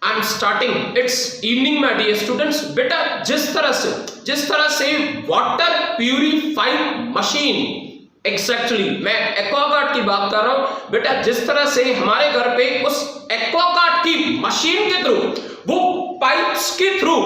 I am starting it's evening my dear students. बेटा जिस तरह से वाटर प्यूरिफाइड मशीन, एग्जैक्टली मैं एक्वागार्ड की बात कर रहा हूं बेटा। जिस तरह से हमारे घर पे उस एक्वागार्ड की मशीन के थ्रू, वो पाइप्स के थ्रू,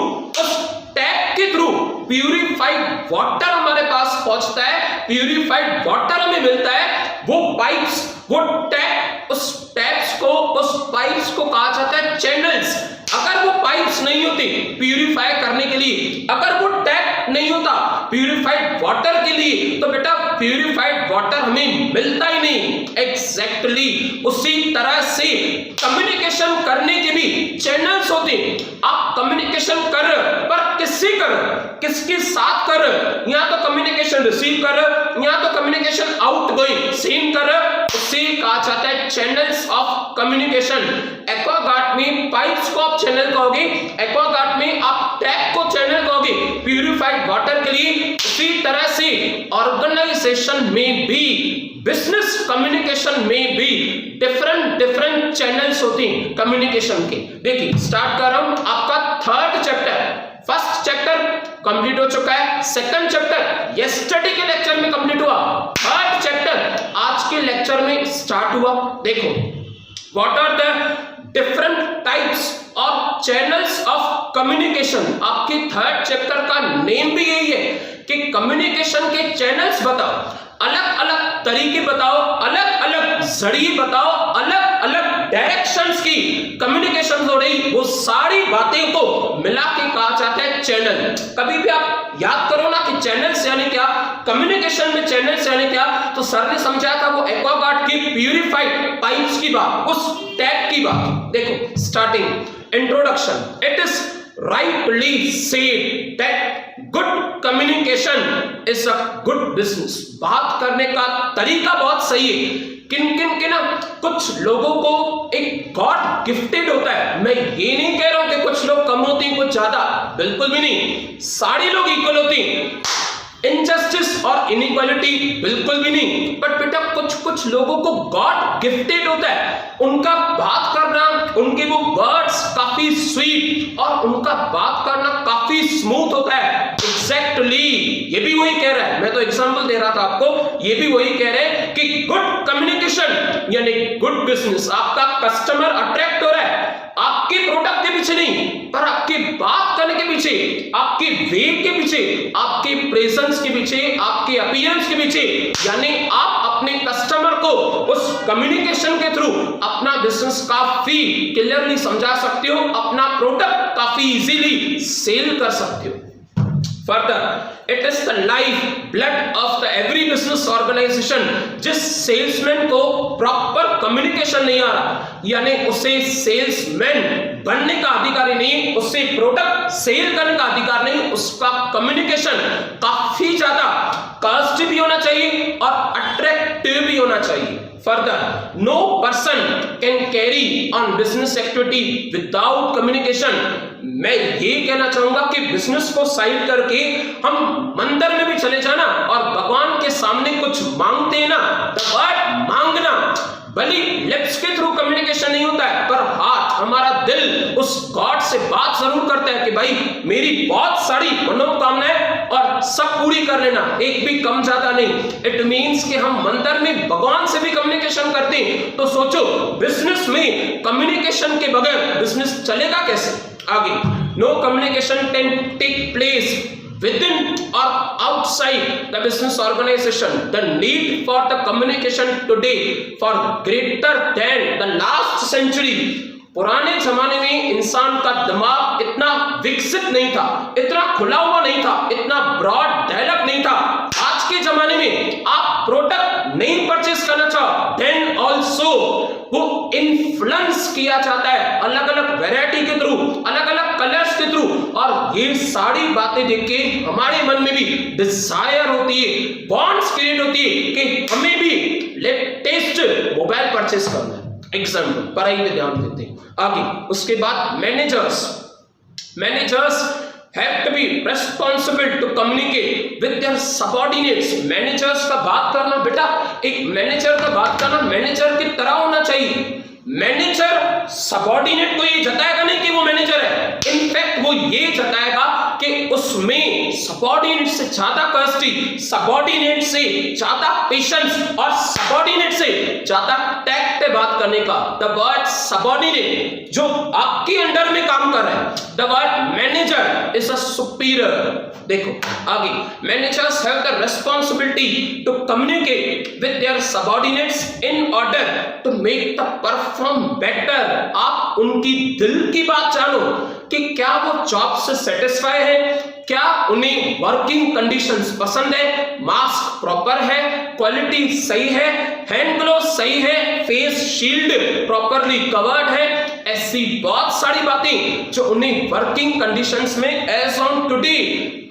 उस टैप के थ्रू प्यूरिफाइड वाटर हमारे पास पहुंचता है, प्यूरिफाइड वाटर हमें मिलता है। वो पाइप्स, वो टैप, उस टैप्स को, उस पाइप्स को कहा जाता है चैनल्स। अगर वो पाइप्स नहीं होती प्यूरिफाई करने के लिए, अगर वो टैप नहीं होता प्यूरिफाइड वाटर के लिए, तो बेटा प्यूरिफाइड वाटर हमें मिलता ही नहीं। एग्जैक्टली उसी तरह से कम्युनिकेशन करने के भी चैनल्स होते हैं। आप कम्युनिकेशन कर पर किससे कर, किसके साथ कर, या तो कम्युनिकेशन रिसीव कर, या तो कम्युनिकेशन आउटगोइंग सेंड कर, उसे कहा जाता है चैनल्स ऑफ कम्युनिकेशन। एक्वागार्ड में पाइप्स को आप चैनल कहोगे, एक्वागार्ड में आप टैप को चैनल कहोगे प्यूरिफाइड वाटर के लिए। उसी तरह से ऑर्गेनाइजेशन में भी, बिजनेस कम्युनिकेशन में भी डिफरेंट चैनल्स होते हैं कम्युनिकेशन के। देखिए स्टार्ट कर रहा हूं आपका third chapter. First chapter complete हो चुका है, सेकंड चैप्टर यस्टरडे के लेक्चर में कंप्लीट हुआ, थर्ड चैप्टर आज के लेक्चर में स्टार्ट हुआ। देखो what are the different types of channels of communication. आपके थर्ड चैप्टर का नेम भी यही है कि कम्युनिकेशन के चैनल्स बताओ, अलग अलग तरीके बताओ, अलग अलग जरिए बताओ, अलग अलग डायरेक्शंस की कम्युनिकेशन हो रही, वो सारी बातें को मिला के कहा जाता है चैनल। कभी भी आप याद करो ना कि चैनल्स यानी क्या, कम्युनिकेशन में चैनल्स यानी क्या, तो सर ने समझाया था वो एक्वागार्ड की प्यूरिफाइड पाइप्स की बात, उस टैप की बात। देखो starting introduction, it is rightly said that good communication is a good business। बात करने का तरीका बहुत सही है। किन के ना कुछ लोगों को एक गॉड गिफ्टेड होता है। मैं ये नहीं कह रहा हूं कि कुछ लोग कम होते हैं कुछ ज्यादा, बिल्कुल भी नहीं, सारे लोग इक्वल होते हैं। इनजस्टिस और इनइक्वालिटी बिल्कुल भी नहीं, बट बेटा कुछ लोगों को गॉड गिफ्टेड होता है, उनका बात करना, उनके वो वर्ड्स काफी स्वीट और उनका बात करना काफी स्मूथ होता है। एग्जैक्टली ये भी वही कह रहा है, मैं तो एग्जांपल दे रहा था आपको, ये भी वही कह रहे हैं कि गुड कम्युनिकेशन यानी गुड बिजनेस। आपका कस्टमर अट्रैक्ट हो रहा है आपके प्रोडक्ट के पीछे नहीं, पर आपकी बात करने के पीछे, आपके वे के पीछे, आपके प्रेजेंस के पीछे, आपके अपीयरेंस के पीछे, यानी आप अपने कस्टमर को उस कम्युनिकेशन के थ्रू अपना बिजनेस काफी क्लियरली समझा सकते हो, अपना प्रोडक्ट काफी इजीली सेल कर सकते हो। Further, it is the life blood of the every business organization। जिस सेल्समैन को प्रॉपर कम्युनिकेशन नहीं आ रहा, यानी उसे सेल्समैन बनने का अधिकार नहीं, उससे प्रोडक्ट सेल करने का अधिकार नहीं, उसका कम्युनिकेशन काफी ज्यादा कॉस्ट भी होना चाहिए और अट्रैक्टिव भी होना चाहिए। Further, no person can carry on business activity without communication। मैं ये कहना चाहूंगा कि बिजनेस को साइड करके हम मंदिर में भी चले जाना और भगवान के सामने कुछ मांगते हैं ना, द वर्ड मांगना, भले लिप्स के थ्रू कम्युनिकेशन नहीं होता है, पर हाथ, हमारा दिल उस गॉड से बात जरूर करता है कि भाई मेरी बहुत सारी मनोकामनाएं और सब पूरी कर लेना, एक भी कम ज्यादा नहीं। इट मींस कि हम मंदिर में भगवान से भी कम्युनिकेशन करते हैं। तो सोचो बिजनेस में कम्युनिकेशन के बगैर बिजनेस चलेगा कैसे आगे। No communication can take place within or outside the business organization। The need for the communication today for greater than the last century। पुराने जमाने में इंसान का दिमाग इतना विकसित नहीं था, इतना खुला हुआ नहीं था, इतना ब्रॉड डेवलप नहीं था। आज के जमाने में आप प्रोडक्ट नहीं परचेस करना चाहो, देन ऑल्सो वो इन्फ्लुएंस किया जाता है अलग अलग वैरायटी के थ्रू, अलग अलग कलर्स के थ्रू, और ये सारी बातें देख के हमारे मन में भी डिजायर होती है, बॉन्ड्स क्रिएट होती है कि हमें भी लेटेस्ट मोबाइल परचेस करना है। एग्जाम्पल पढ़ाई में ध्यान देते हैं आगे। उसके बाद managers have to be responsible to communicate with their subordinates। Managers का बात करना बेटा, एक मैनेजर का बात करना मैनेजर की तरह होना चाहिए। मैनेजर सबॉर्डिनेट को ये जताएगा नहीं कि सबॉर्डिनेट से ज्यादा कर्स्टी, सबॉर्डिनेट से ज्यादा पेशेंस और सबॉर्डिनेट से ज्यादा टैक्ट पे बात करने का। द वर्ड सबॉर्डिनेट जो आपके अंडर में काम कर रहा है, the word manager is a superior. देखो आगे, managers have the responsibility to communicate with their subordinates in order to make the perform better. आप उनकी दिल की बात जानो कि क्या वो जॉब से सेटिस्फाई है, क्या उन्हें वर्किंग कंडीशंस पसंद है, मास्क प्रॉपर है, क्वालिटी सही है, हैंड ग्लोव सही है, फेस शील्ड प्रॉपरली कवर्ड है, ऐसी बहुत सारी बातें जो उन्हें वर्किंग कंडीशंस में एज ऑन टुडे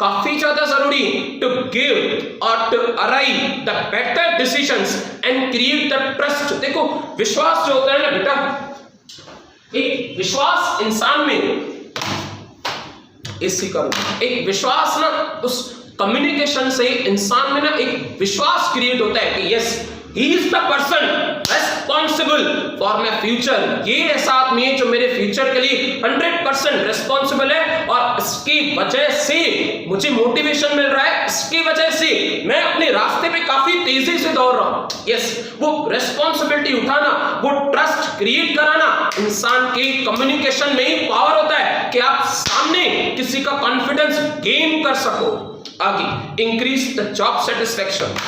काफी ज्यादा जरूरी टू गिव और to arrive the better decisions and create the trust. देखो विश्वास जो होता है ना बेटा, एक विश्वास इंसान में एक विश्वास ना, उस कम्युनिकेशन से इंसान में ना एक विश्वास क्रिएट होता है कि yes he is the person responsible for my future. ये ऐसा आदमी है जो मेरे फ्यूचर के लिए 100% रेस्पॉन्सिबल है और इसकी वजह से मुझे मोटिवेशन मिल रहा है, इसकी वजह से मैं अपने रास्ते पे काफी तेजी से दौड़ रहा हूं। यस, वो रेस्पॉन्सिबिलिटी उठाना, वो ट्रस्ट क्रिएट कराना, इंसान के कम्युनिकेशन में ही पावर होता है कि आप सामने किसी का कॉन्फिडेंस गेन कर सको। आगे, increase the job satisfaction.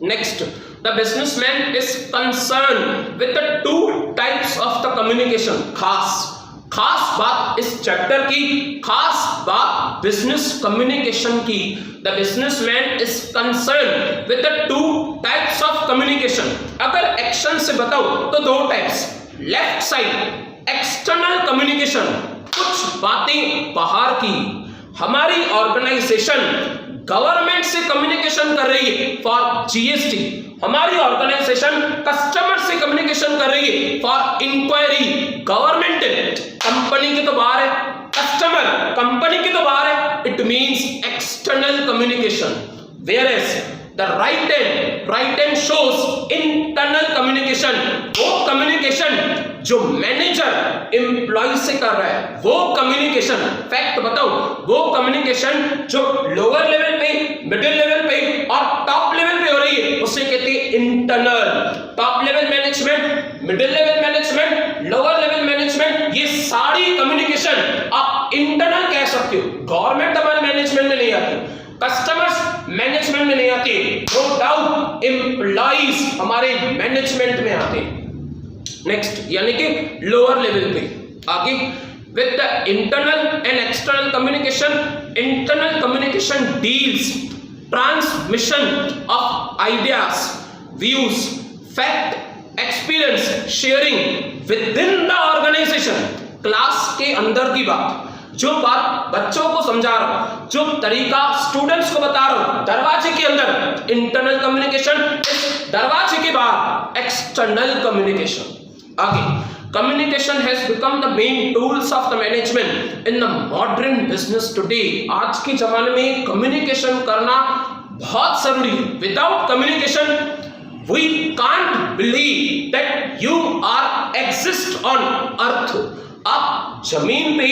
Next, the businessman is concerned with the two types of the communication. खास बात इस चैप्टर की, खास बात बिजनेस कम्युनिकेशन की। The businessman is concerned with the two types of communication. अगर एक्शन से बताऊं तो दो types. Left side external communication, कुछ बातें बाहर की। हमारी ऑर्गेनाइजेशन गवर्नमेंट से कम्युनिकेशन कर रही है फॉर जीएसटी, हमारी ऑर्गेनाइजेशन कस्टमर से कम्युनिकेशन कर रही है फॉर इंक्वायरी। गवर्नमेंट कंपनी के तो बाहर है, कस्टमर कंपनी के तो बाहर है, it means external communication. Where as the right hand shows internal communication, वो कम्युनिकेशन जो मैनेजर एम्प्लॉय से कर रहा है, वो कम्युनिकेशन, फैक्ट बताओ, वो कम्युनिकेशन जो लोअर लेवल पे, मिडिल लेवल पे और टॉप लेवल पे हो रही है, उसे कहते हैं internal. Top level management, middle level management, lower level management, ये सारी कम्युनिकेशन आप इंटरनल कह सकते हो। गवर्नमेंट हमारे मैनेजमेंट में नहीं आती, कस्टमर्स मैनेजमेंट में नहीं आती, नो डाउट एम्प्लॉइज हमारे मैनेजमेंट में आते हैं। नेक्स्ट, यानी कि लोअर लेवल पे। आगे, with the internal and external communication, internal communication deals transmission of ideas, views, fact, experience sharing within the organization. Class के अंदर की बात, जो बात बच्चों को समझा रहा हूं, जो तरीका स्टूडेंट्स को बता रहा हूं, दरवाजे के अंदर इंटरनल कम्युनिकेशन, दरवाजे के बाहर एक्सटर्नल कम्युनिकेशन। आगे, communication has become the main tools of the management in the modern business today. आज के जमाने में कम्युनिकेशन करना बहुत जरूरी है। Without communication we can't believe that you are exist on earth. आप जमीन पे,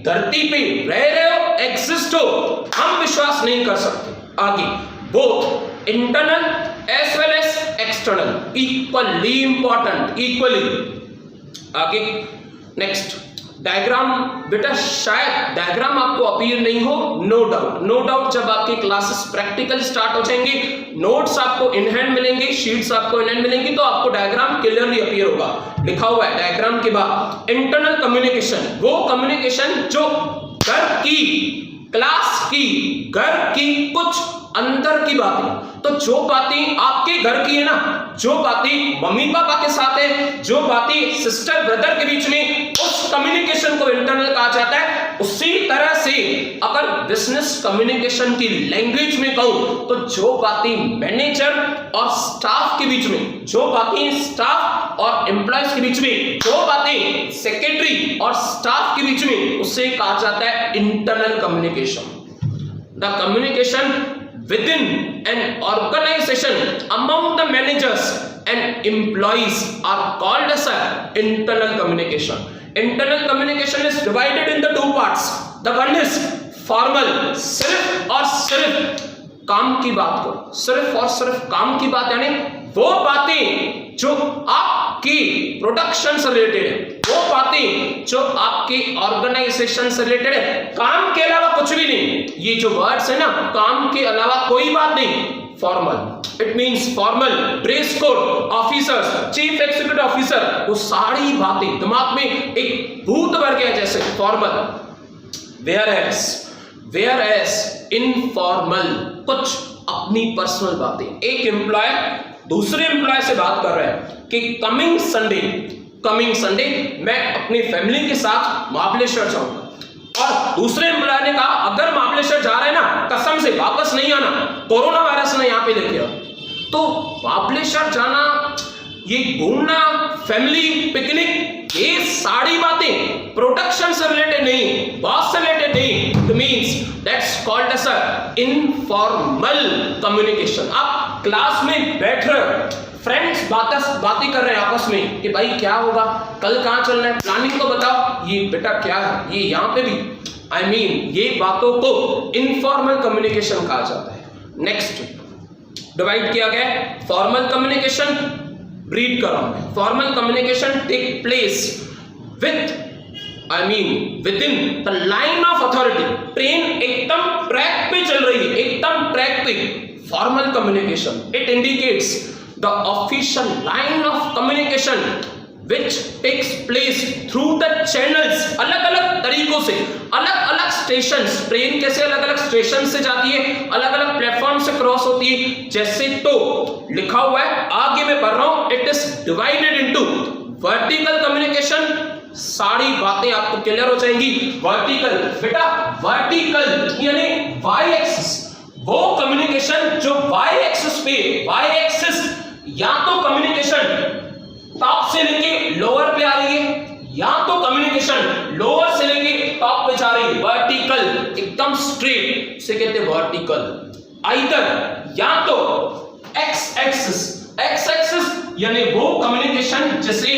धरती पे रह रहे हो, एग्जिस्ट हो, हम विश्वास नहीं कर सकते। आगे, both internal as well as external equally important, equally. आगे, नेक्स्ट डायग्राम। बेटा शायद डायग्राम आपको अपीयर नहीं हो, नो डाउट जब आपके क्लासेस प्रैक्टिकल स्टार्ट हो जाएंगे, नोट्स आपको इन हैंड मिलेंगे, शीट्स आपको इन हैंड मिलेंगी, तो आपको डायग्राम क्लियरली अपीयर होगा। लिखा हुआ है डायग्राम के बाद इंटरनल कम्युनिकेशन, वो कम्युनिकेशन जो घर की, क्लास की, घर की कुछ अंदर की बातें। तो जो बातें आपके घर की है ना, जो बातें मम्मी पापा के साथ है, जो बातें सिस्टर ब्रदर के बीच में, उस कम्युनिकेशन को इंटरनल कहा जाता है। उसी तरह से अगर बिजनेस कम्युनिकेशन की लैंग्वेज में कहूं तो जो बातें मैनेजर और स्टाफ के बीच में, जो बातें स्टाफ और एम्प्लॉयज के बीच में, जो बातें सेक्रेटरी और स्टाफ के बीच में, उसे कहा जाता है internal communication. The communication within an organization among the managers and employees are called as internal communication. Internal communication is divided into two parts. The one is formal सिर्फ और सिर्फ काम की बात करो, सिर्फ और सिर्फ काम की बात, यानी वो बातें जो आपकी प्रोडक्शन से रिलेटेड है, वो बातें जो आपकी ऑर्गेनाइजेशन से रिलेटेड है, काम के अलावा कुछ भी नहीं। ये जो वर्ड्स है ना, काम के अलावा कोई बात नहीं, formal. It means formal dress code, officers, chief executive officer, वो सारी बातें दिमाग में एक भूत भर गया जैसे फॉर्मल। वेयर एज इनफॉर्मल, कुछ अपनी पर्सनल बातें। एक एम्प्लॉय दूसरे एम्प्लॉय से बात कर रहा है कि कमिंग संडे मैं अपनी फैमिली के साथ महाबलेश्वर जाऊंगा, और दूसरे एम्प्लॉय ने कहा अगर महाबलेश्वर जा रहे हैं ना, कसम से वापस नहीं आना, कोरोना वायरस ने यहां पे लेके आओ। तो महाबलेश्वर जाना, ये घूमना, फैमिली पिकनिक, ये सारी बातें प्रोडक्शन से रिलेटेड नहीं, बॉस से रिलेटेड नहीं, it means that's called as informal communication. आप क्लास में बैठ रहे हो, फ्रेंड्स बातें कर रहे हैं आपस में कि भाई क्या होगा, कल कहां चलना है, प्लानिंग तो बताओ, ये बेटा क्या है, ये यहां पे भी, I mean, ये बातों को इनफॉर्मल कम्युनिकेशन कहा जाता है। नेक्स्ट डिवाइड किया गया है फॉर्मल कम्युनिकेशन, रीड कर रहा हूं। Formal communication take place within the line of authority. Train एकदम ट्रैक पे चल रही है, एकदम ट्रैक पे। Formal communication, it indicates the official line of communication which takes place through the channels, अलग अलग तरीकों से, अलग अलग स्टेशन, ट्रेन कैसे अलग अलग स्टेशन से जाती है, अलग अलग प्लेटफॉर्म से क्रॉस होती है, जैसे तो लिखा हुआ है, आगे मैं पढ़ रहा हूं, it is divided into vertical communication. सारी बातें आपको क्लियर हो जाएंगी। वर्टिकल, बेटा वर्टिकल यानी वाई एक्सिस, वो कम्युनिकेशन जो वाई एक्सिस पे, वाई एक्सिस या तो कम्युनिकेशन टॉप से लेके लोअर पे आ रही है, या तो कम्युनिकेशन लोअर से लेके टॉप पे जा रही है, वर्टिकल एकदम स्ट्रेट से कहते हैं वर्टिकल। आइदर या तो एक्स एक्सिस यानी वो कम्युनिकेशन जिसे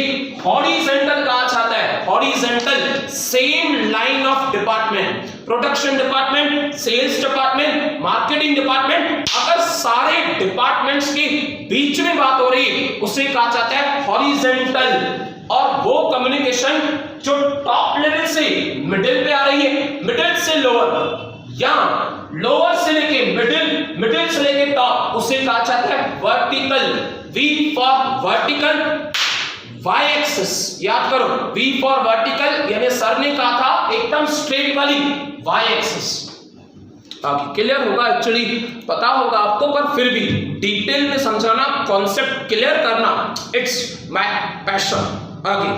हॉरिजॉन्टल कहा जाता है, horizontal same line of department, production department, sales department, marketing department, अगर सारे डिपार्टमेंट्स के बीच में बात हो रही है उसे कहा जाता है हॉरिजॉन्टल। और वो कम्युनिकेशन जो टॉप लेवल से मिडिल पे आ रही है, मिडिल से लोअर या लोअर से लेके मिडिल, मिडिल से लेके टॉप, उसे कहा जाता है vertical. V for vertical, y axis याद करो, V फॉर वर्टिकल यानी सर ने कहा था एकदम स्ट्रेट वाली वाई एक्सिस। आगे क्लियर होगा, एक्चुअली पता होगा आपको, पर फिर भी डिटेल में समझाना, कॉन्सेप्ट क्लियर करना, इट्स माय पैशन। आगे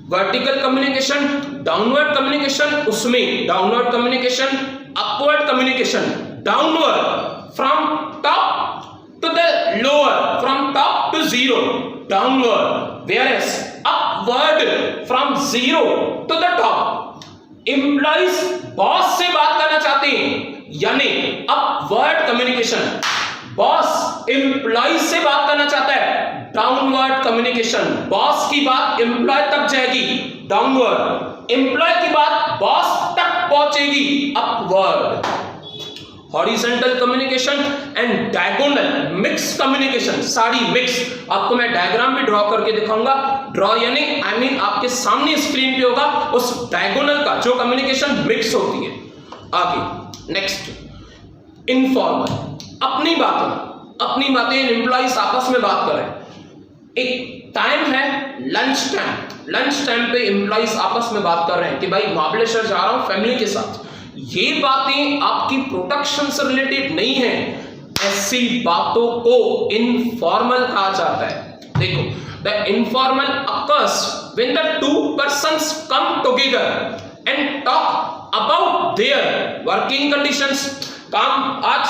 वर्टिकल कम्युनिकेशन, डाउनवर्ड कम्युनिकेशन, उसमें downward communication, upward communication, downward from top to the lower, from top to zero, downward, whereas upward from zero to the top। Employees boss से बात करना चाहते हैं यानी upward communication, boss employ से बात करना चाहता है डाउनवर्ड कम्युनिकेशन, बॉस की बात एम्प्लॉय तक जाएगी डाउनवर्ड, एम्प्लॉय की बात बॉस तक पहुंचेगी upward. Horizontal communication and diagonal mix communication, सारी मिक्स। आपको मैं डायग्राम भी ड्रॉ करके दिखाऊंगा, ड्रॉ यानी आई मीन आपके सामने स्क्रीन पे होगा उस डायगोनल का जो कम्युनिकेशन मिक्स होती है। आगे नेक्स्ट इनफॉर्मल, अपनी बातें एम्प्लॉइज आपस में बात कर रहे हैं। एक टाइम है लंच टाइम पे एम्प्लॉइज आपस में बात कर रहे हैं कि भाई महाबलेश्वर जा रहा हूं फैमिली के साथ। ये बातें आपकी प्रोडक्शन से रिलेटेड नहीं है, ऐसी बातों को इनफॉर्मल कहा जाता है। देखो, the informal occurs when the two persons come together and talk about their working conditions. काम आज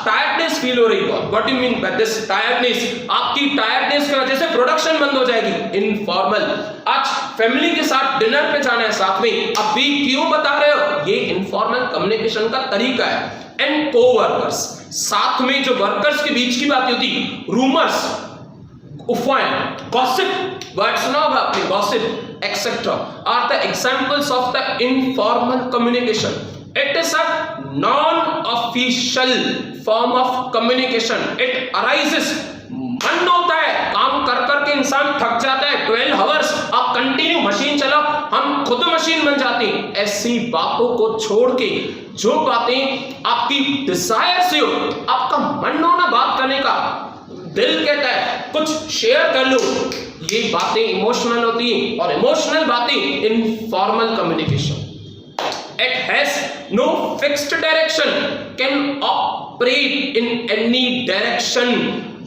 टायर्डनेस फील हो रही है, what you mean by this tiredness? आपकी टायर्डनेस की वजह से प्रोडक्शन बंद हो जाएगी, इनफॉर्मल। आज फैमिली के साथ डिनर पे जाना है साथ में, अभी क्यों बता रहे हो? ये इनफॉर्मल कम्युनिकेशन का तरीका है। एंड कोवर्कर्स, साथ में जो वर्कर्स के बीच की बात होती, रूमर्स, अफवाहें, गॉसिप, वर्ड सुना होगा आपने, gossip etcetera are the examples of the informal communication. It is is a non official form of communication. It arises, मन होता है, काम कर करके इंसान थक जाता है. 12 आवर्स आप कंटिन्यू मशीन चलाओ, हम खुद मशीन बन जाती हैं. ऐसी बातों को छोड़ के जो बातें आपकी डिजायर से हो, आपका मन हो ना बात करने का, दिल कहता है कुछ शेयर कर लो, ये बातें इमोशनल होती हैं. और इमोशनल बातें informal communication. It has no fixed direction, can operate in any direction.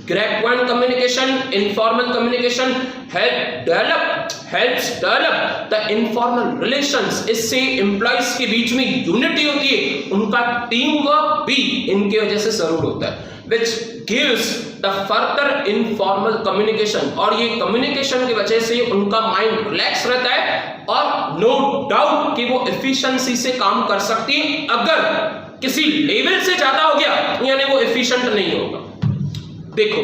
Grade point communication, informal communication helps develop the informal relations. इससे एम्प्लॉइज के बीच में यूनिटी होती है, उनका टीम वर्क भी इनके वजह से जरूर होता है. Which gives the further informal communication. और ये कम्युनिकेशन की वजह से उनका माइंड रिलैक्स रहता है और नो डाउट कि वो एफिशिएंसी से काम कर सकती है. अगर किसी लेवल से ज्यादा हो गया यानी वो एफिशिएंट नहीं होगा. देखो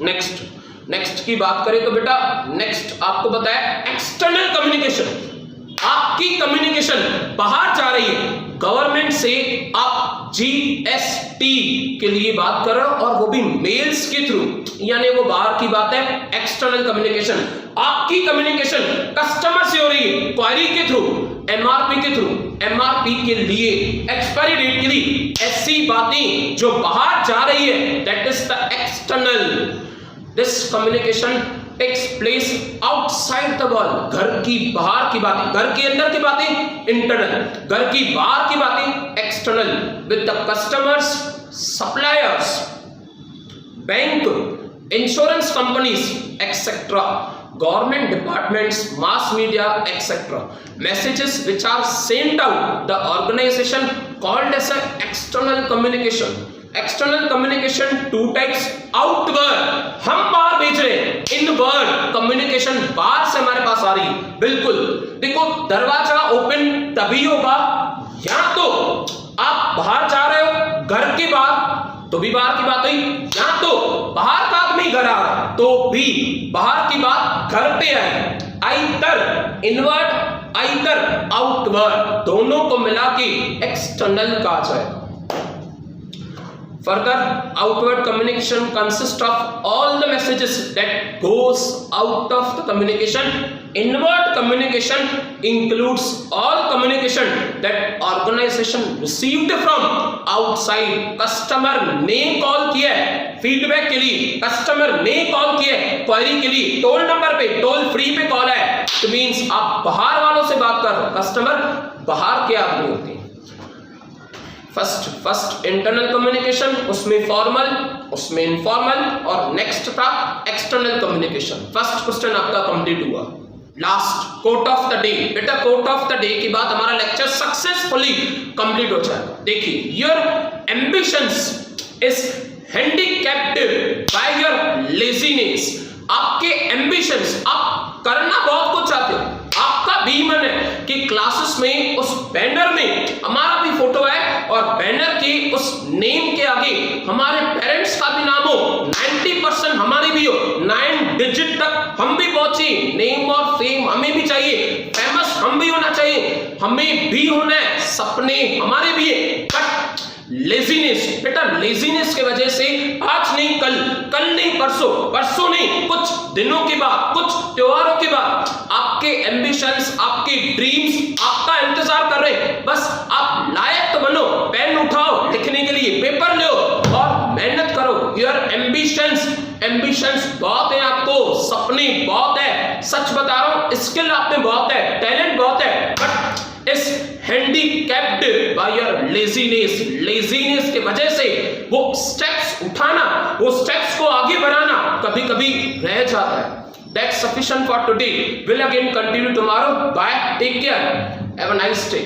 नेक्स्ट की बात करें तो बेटा नेक्स्ट आपको बताया एक्सटर्नल कम्युनिकेशन. आपकी कम्युनिकेशन बाहर जा रही है, गवर्नमेंट से आप जीएसटी के लिए बात कर रहे हो और वो भी मेल्स के थ्रू, यानी वो बाहर की बात है. External communication. आपकी कम्युनिकेशन कस्टमर से हो रही है, क्वारी के थ्रू, एमआरपी के थ्रू, एमआरपी के लिए, एक्सपायरी डेट के लिए, ऐसी बातें जो बाहर जा रही है, that is the external. This communication takes place outside the wall. घर की बाहर की बातें, घर के अंदर की बातें इंटरनल, घर की बाहर की बातें external. With the customers, suppliers, bank, insurance companies etcetera, government departments, mass media, etc. Messages which are sent out, the organization called as an external communication. External communication two types. Outward, हम बाहर भेज रहे हैं. Inward communication, बाहर से हमारे पास आ रही है. बिल्कुल देखो, दरवाजा ओपन तभी होगा या तो आप बाहर जा रहे हो घर के बाहर तो भी बाहर की बात हुई, या तो बाहर का आदमी घर आ रहा है तो भी बाहर की बात घर पे आई. आइदर इनवर्ड आइदर आउटवर्ड, दोनों को मिला के एक्सटर्नल कहा जाएगा. Further, outward communication consists of all the messages that goes out of the communication. Inward communication includes all communication that organization received from outside. Customer ने कॉल किया है feedback के लिए, कस्टमर ने कॉल किया है क्वेरी के लिए, टोल नंबर पे, टोल फ्री पे कॉल है. तो मीन्स आप बाहर वालों से बात कर रहे हो, कस्टमर बाहर के आदमी होते हैं. फर्स्ट इंटरनल कम्युनिकेशन, उसमें फॉर्मल, उसमें इनफॉर्मल, और नेक्स्ट था एक्सटर्नल कम्युनिकेशन. फर्स्ट क्वेश्चन आपका कंप्लीट हुआ. Last quote of the day. बेटा कोट ऑफ द डे के बाद हमारा लेक्चर सक्सेसफुली कंप्लीट हो जाएगा. देखिए, your ambitions is handicapped by your laziness. आपके एम्बिशंस, आप करना बहुत कुछ चाहते हो, आपका भी मन है कि क्लासेस में उस बैनर में हमारा भी फोटो है और बैनर के उस नेम के आगे हमारे पेरेंट्स का भी नाम हो, 90% हमारी भी हो, 9 डिजिट तक हम भी पहुंचे. नेम और फेम हमें भी चाहिए, फेमस हम भी होना चाहिए, हमें भी होना है, सपने हमारे भी है. बट लेजीनेस, बेटा लेजीनेस की वजह से आज नहीं कल, कल नहीं परसों, परसों नहीं कुछ दिनों के बाद, कुछ त्योहारों के बाद आपके एम्बिशंस, आपके ड्रीम्स आपका इंतजार कर रहे हैं. बस आप लायक तो बनो, पेन उठाओ लिखने के लिए, पेपर लो और मेहनत करो. योर एम्बिशंस बहुत है, आपको सपने बहुत है, सच बता रहा हूं, स्किल आप में बहुत है, टैलेंट बहुत है, बट इस हैंडीकैप्ड बाय योर लेजीनेस की वजह से वो स्टेप्स उठाना, वो स्टेप्स को आगे बढ़ाना कभी कभी रह जाता है. That's sufficient for today. We'll again continue tomorrow. Bye. Take care. Have a nice day.